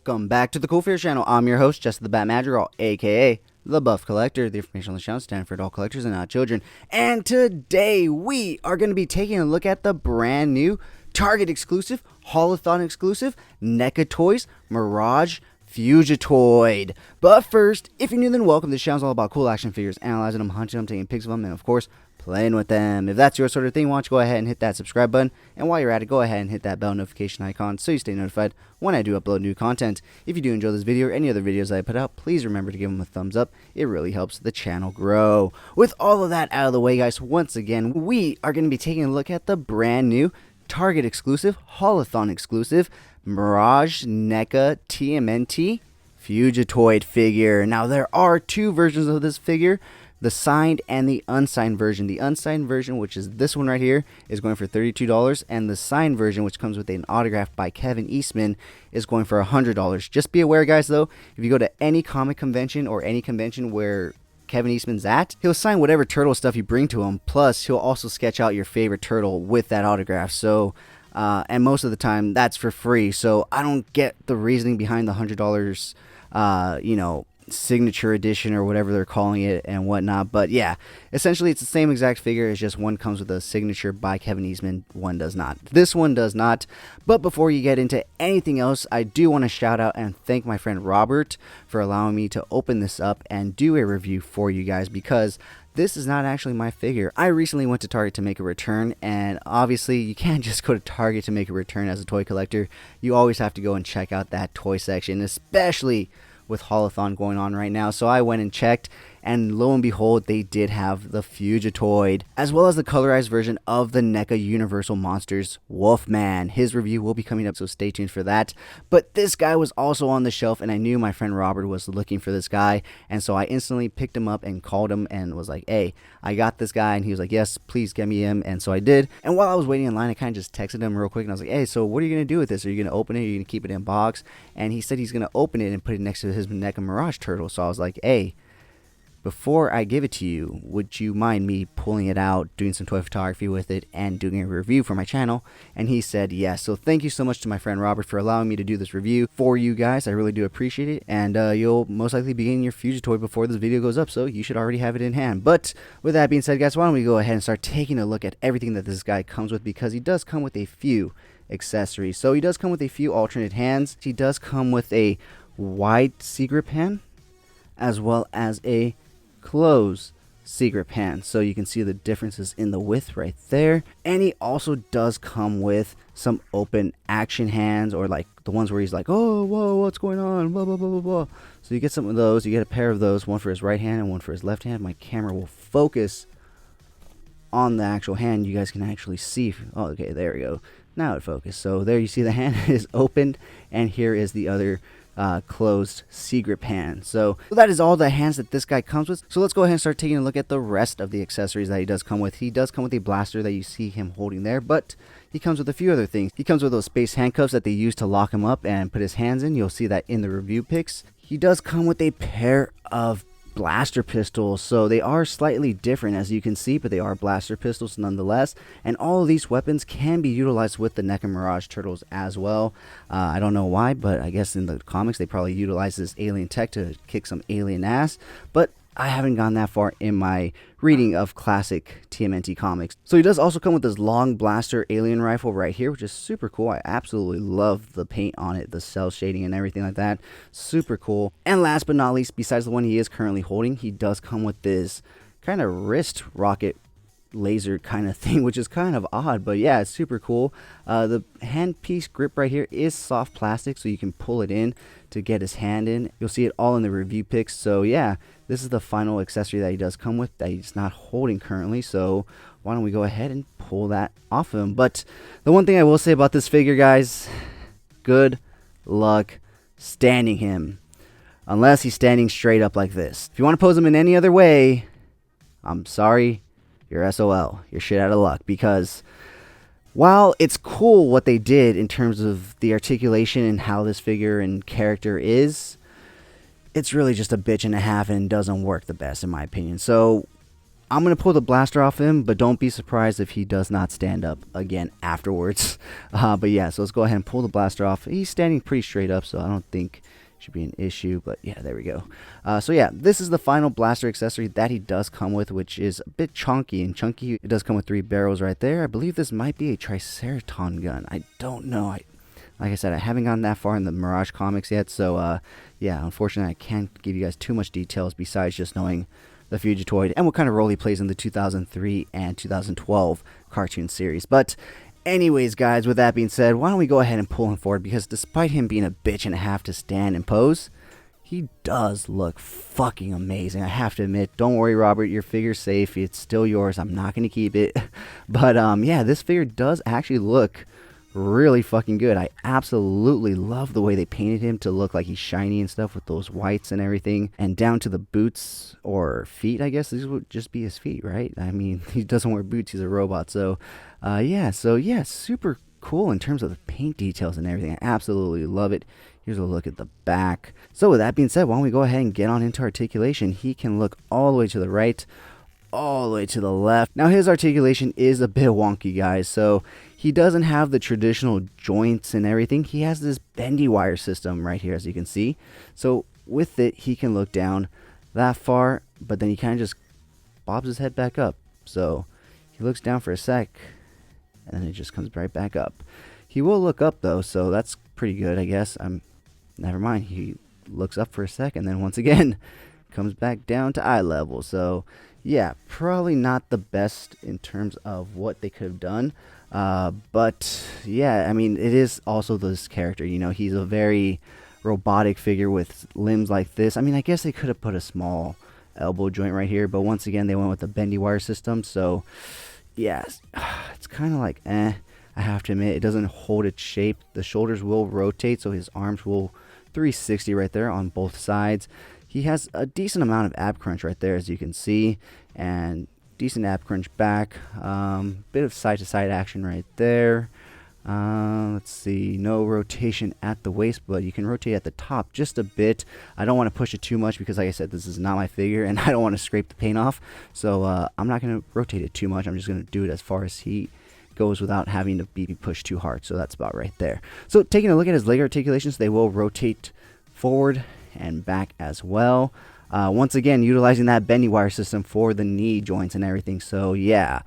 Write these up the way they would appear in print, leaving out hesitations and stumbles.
Welcome back to the CoolFigurez channel. I'm your host, Jesse the Bat Madrigal, aka the Buff Collector. The information on the channel stands for adult collectors and not children. And today we are going to be taking a look at the brand new Target exclusive, Haulaton exclusive, Neca toys, Mirage, Fugitoid. But first, if you're new, then welcome. This channel is all about cool action figures, analyzing them, hunting them, taking pics of them, and of course, playing with them. If that's your sort of thing, why don't you go ahead and hit that subscribe button, and while you're at it, go ahead and hit that bell notification icon so you stay notified when I do upload new content. If you do enjoy this video or any other videos that I put out, please remember to give them a thumbs up. It really helps the channel grow. With all of that out of the way, guys, once again, we are going to be taking a look at the brand new Target exclusive, Haulaton exclusive, Mirage Neca TMNT Fugitoid figure. Now, there are two versions of this figure, the signed and the unsigned version. The unsigned version, which is this one right here, is going for $32, and the signed version, which comes with an autograph by Kevin Eastman, is going for $100. Just be aware, guys, though, if you go to any comic convention or any convention where Kevin Eastman's at, he'll sign whatever turtle stuff you bring to him, plus he'll also sketch out your favorite turtle with that autograph. So and most of the time that's for free, so I don't get the reasoning behind the $100 signature edition or whatever they're calling it and whatnot. But yeah, essentially it's the same exact figure. It's just one comes with a signature by Kevin Eastman, one does not. This one does not. But before you get into anything else, I do want to shout out and thank my friend Robert for allowing me to open this up and do a review for you guys, because this is not actually my figure. I recently went to Target to make a return, and obviously you can't just go to Target to make a return as a toy collector. You always have to go and check out that toy section, especially with Haulaton going on right now. So I went and checked, and lo and behold, they did have the Fugitoid, as well as the colorized version of the NECA Universal Monsters Wolfman. His review will be coming up, so stay tuned for that. But this guy was also on the shelf, and I knew my friend Robert was looking for this guy, and so I instantly picked him up and called him and was like, hey, I got this guy. And he was like, yes, please get me him. And so I did. And while I was waiting in line, I kind of just texted him real quick, and I was like, hey, so what are you going to do with this? Are you going to open it? Are you going to keep it in box? And he said he's going to open it and put it next to his NECA Mirage turtle. So I was like, hey, before I give it to you, would you mind me pulling it out, doing some toy photography with it, and doing a review for my channel? And he said yes. So thank you so much to my friend Robert for allowing me to do this review for you guys. I really do appreciate it. And you'll most likely be getting your Fugitoid before this video goes up, so you should already have it in hand. But with that being said, guys, why don't we go ahead and start taking a look at everything that this guy comes with, because he does come with a few accessories. So he does come with a few alternate hands. He does come with a wide sea grip hand, as well as a close sea grip hand, so you can see the differences in the width right there. And he also does come with some open action hands, or like the ones where he's like, oh, whoa, what's going on, blah blah blah blah blah. So you get some of those. You get a pair of those, one for his right hand and one for his left hand. My camera will focus on the actual hand. You guys can actually see. Oh, okay, there we go. Now it focused. So there you see the hand is opened, and here is the other closed sea grip hand. So that is all the hands that this guy comes with. So let's go ahead and start taking a look at the rest of the accessories that he does come with. He does come with a blaster that you see him holding there, but he comes with a few other things. He comes with those space handcuffs that they use to lock him up and put his hands in. You'll see that in the review pics. He does come with a pair of blaster pistols, so they are slightly different, as you can see, but they are blaster pistols nonetheless. And all of these weapons can be utilized with the NECA Mirage turtles as well. I don't know why, but I guess in the comics they probably utilize this alien tech to kick some alien ass, but I haven't gone that far in my reading of classic TMNT comics. So he does also come with this long blaster alien rifle right here, which is super cool. I absolutely love the paint on it, the cell shading and everything like that. Super cool. And last but not least, besides the one he is currently holding, he does come with this kind of wrist rocket laser kind of thing, which is kind of odd, but yeah, it's super cool. The handpiece grip right here is soft plastic, so you can pull it in to get his hand in. You'll see it all in the review pics. So yeah, this is the final accessory that he does come with that he's not holding currently, so why don't we go ahead and pull that off of him. But the one thing I will say about this figure, guys, good luck standing him, unless he's standing straight up like this. If you want to pose him in any other way, I'm sorry, you're SOL. You're shit out of luck, because while it's cool what they did in terms of the articulation and how this figure and character is, it's really just a bitch and a half and doesn't work the best in my opinion. So I'm going to pull the blaster off him, but don't be surprised if he does not stand up again afterwards. But yeah, so let's go ahead and pull the blaster off. He's standing pretty straight up, so I don't think it should be an issue, but yeah, there we go. So yeah, this is the final blaster accessory that he does come with, which is a bit chunky and chunky. It does come with 3 barrels right there. I believe this might be a Triceratops gun. I don't know. Like I said, I haven't gotten that far in the Mirage comics yet, so yeah, unfortunately I can't give you guys too much details besides just knowing the Fugitoid and what kind of role he plays in the 2003 and 2012 cartoon series. But anyways, guys, with that being said, why don't we go ahead and pull him forward, because despite him being a bitch and a half to stand and pose, he does look fucking amazing. I have to admit, don't worry, Robert, your figure's safe. It's still yours. I'm not going to keep it. But yeah, this figure does actually look really fucking good. I absolutely love the way they painted him to look like he's shiny and stuff with those whites and everything, and down to the boots or feet. I guess these would just be his feet, right? I mean, he doesn't wear boots, he's a robot. So yeah, super cool in terms of the paint details and everything. I absolutely love it. Here's a look at the back. So with that being said, why don't we go ahead and get on into articulation. He can look all the way to the right, all the way to the left. Now his articulation is a bit wonky, guys, so he doesn't have the traditional joints and everything. He has this bendy wire system right here, as you can see. So with it, he can look down that far, but then he kind of just bobs his head back up. So he looks down for a sec, and then it just comes right back up. He will look up though, so that's pretty good, I guess. Never mind. He looks up for a sec, and then once again comes back down to eye level. So yeah, probably not the best in terms of what they could have done. But yeah, I mean, it is also this character, you know, he's a very robotic figure with limbs like this. I mean, I guess they could have put a small elbow joint right here, but once again, they went with the bendy wire system. So yeah, it's kind of like, I have to admit, it doesn't hold its shape. The shoulders will rotate, so his arms will 360 right there on both sides. He has a decent amount of ab crunch right there, as you can see, and decent ab crunch back. Bit of side to side action right there. Let's see, no rotation at the waist, but you can rotate at the top just a bit. I don't want to push it too much because, like I said, this is not my figure and I don't want to scrape the paint off, so I'm not going to rotate it too much. I'm just going to do it as far as he goes without having to be pushed too hard. So that's about right there. So taking a look at his leg articulations, they will rotate forward and back as well. Once again, utilizing that bendy wire system for the knee joints and everything. So yeah,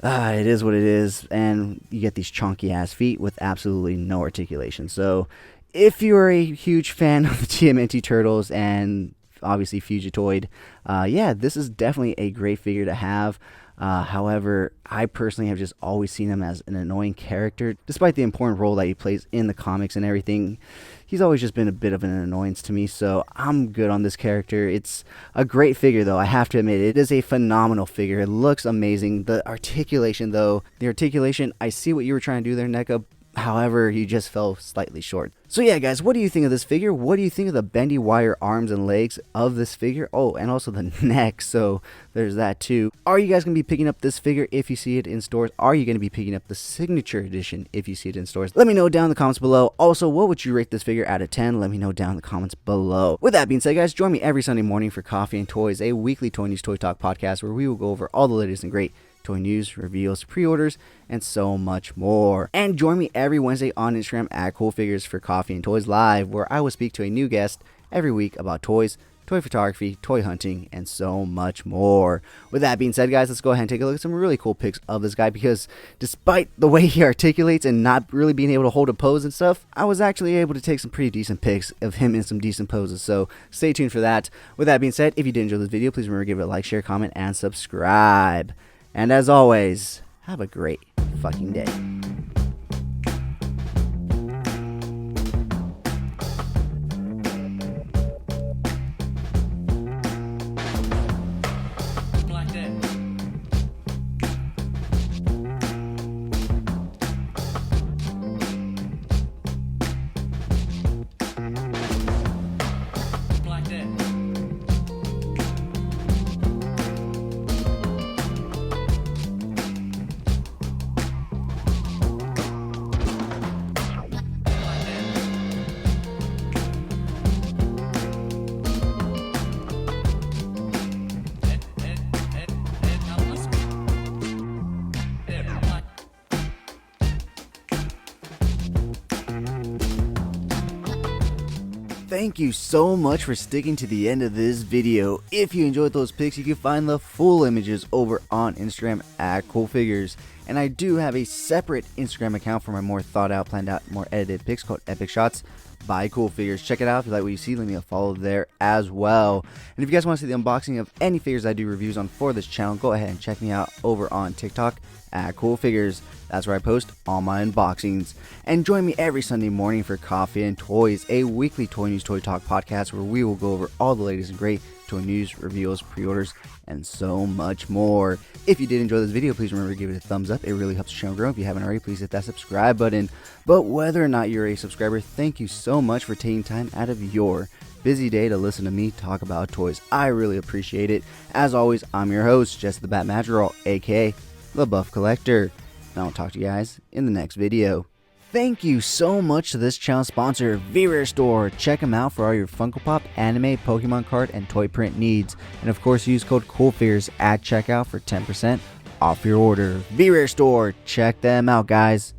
it is what it is, and you get these chunky ass feet with absolutely no articulation. So if you're a huge fan of the TMNT Turtles and obviously Fugitoid, yeah, this is definitely a great figure to have. However, I personally have just always seen him as an annoying character. Despite the important role that he plays in the comics and everything, he's always just been a bit of an annoyance to me, so I'm good on this character. It's a great figure, though. I have to admit, it is a phenomenal figure. It looks amazing. The articulation, though, I see what you were trying to do there, Neca. However, you just fell slightly short. So yeah, guys, what do you think of this figure? What do you think of the bendy wire arms and legs of this figure? Oh, and also the neck, so there's that too. Are you guys going to be picking up this figure if you see it in stores? Are you going to be picking up the signature edition if you see it in stores? Let me know down in the comments below. Also, what would you rate this figure out of 10? Let me know down in the comments below. With that being said, guys, join me every Sunday morning for Coffee and Toys, a weekly Toy News Toy Talk podcast where we will go over all the latest and great toy news, reveals, pre-orders, and so much more. And join me every Wednesday on Instagram at CoolFigurez for Coffee and Toys Live, where I will speak to a new guest every week about toys, toy photography, toy hunting, and so much more. With that being said, guys, let's go ahead and take a look at some really cool pics of this guy, because despite the way he articulates and not really being able to hold a pose and stuff, I was actually able to take some pretty decent pics of him in some decent poses, so stay tuned for that. With that being said, if you did enjoy this video, please remember to give it a like, share, comment, and subscribe. And as always, have a great fucking day. thank you so much for sticking to the end of this video. If you enjoyed those pics, you can find the full images over on Instagram at CoolFigurez. And I do have a separate Instagram account for my more thought out, planned out, more edited pics called Epic Shots by CoolFigurez. Check it out if you like what you see. Leave me a follow there as well. And if you guys want to see the unboxing of any figures I do reviews on for this channel, go ahead and check me out over on TikTok at CoolFigurez. That's where I post all my unboxings. And join me every Sunday morning for Coffee and Toys, a weekly toy news, toy talk podcast where we will go over all the latest and great toy news, reveals, pre-orders, and so much more. If you did enjoy this video, please remember to give it a thumbs up. It really helps the channel grow. If you haven't already, please hit that subscribe button. But whether or not you're a subscriber, thank you so much for taking time out of your busy day to listen to me talk about toys. I really appreciate it. As always, I'm your host, Jesse the Bat Madrigal, aka the Buff Collector. And I'll talk to you guys in the next video. Thank you so much to this channel sponsor, Fugitoid Store. Check them out for all your Funko Pop, anime, Pokemon card, and toy print needs. And of course, use code CoolFigurez at checkout for 10% off your order. Fugitoid Store. Check them out, guys.